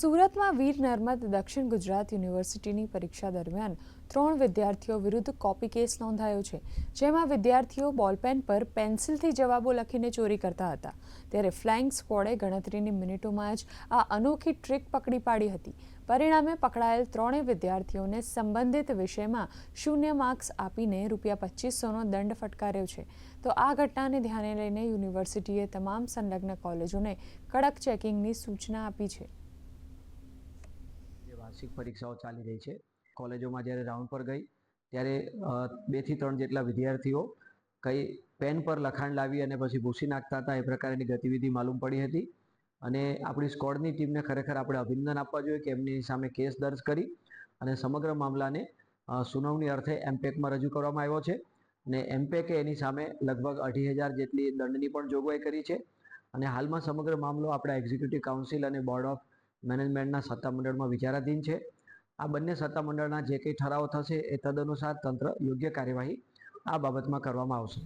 સુરતમાં વીર નર્મદ દક્ષિણ ગુજરાત યુનિવર્સિટીની પરીક્ષા દરમિયાન 3 વિદ્યાર્થીઓ વિરુદ્ધ કોપી કેસ નોંધાયો છે, જેમાં વિદ્યાર્થીઓ બોલપેન પર પેન્સિલથી જવાબો લખીને ચોરી કરતા હતા. ત્યારે ફ્લાઇંગ સ્ક્વોડે ગણતરીની મિનિટોમાં જ આ અનોખી ટ્રીક પકડી પાડી હતી. પરિણામે પકડાયેલ 3 વિદ્યાર્થીઓને સંબંધિત વિષયમાં 0 માર્ક્સ આપીને ₹2500નો દંડ ફટકાર્યો છે. તો આ ઘટનાને ધ્યાને લઈને યુનિવર્સિટીએ તમામ સંલગ્ન કોલેજોને કડક ચેકિંગની સૂચના આપી છે. વાર્ષિક પરીક્ષાઓ ચાલી રહી છે. કોલેજોમાં જ્યારે રાઉન્ડ પર ગઈ ત્યારે 2 થી 3 જેટલા વિદ્યાર્થીઓ કઈ પેન પર લખાણ લાવી અને પછી ભૂસી નાખતા હતા, એ પ્રકારની ગતિવિધિ માલુમ પડી હતી. અને આપણી સ્કોડની ટીમને ખરેખર આપણે અભિનંદન આપવા જોઈએ કે એમની સામે કેસ દર્જ કરી અને સમગ્ર મામલાને સુનાવણી અર્થે એમપેકમાં રજૂ કરવામાં આવ્યો છે. અને એમપેકે એની સામે લગભગ 2,500 જેટલી દંડની પણ જોગવાઈ કરી છે. અને હાલમાં સમગ્ર મામલો આપણા એક્ઝિક્યુટિવ કાઉન્સિલ અને બોર્ડ ઓફ મેનેજમેન્ટના સત્તામંડળમાં વિચારાધીન છે. આ બંને સત્તામંડળના જે કંઈ ઠરાવો થશે એ તદનુસાર તંત્ર યોગ્ય કાર્યવાહી આ બાબતમાં કરવામાં આવશે.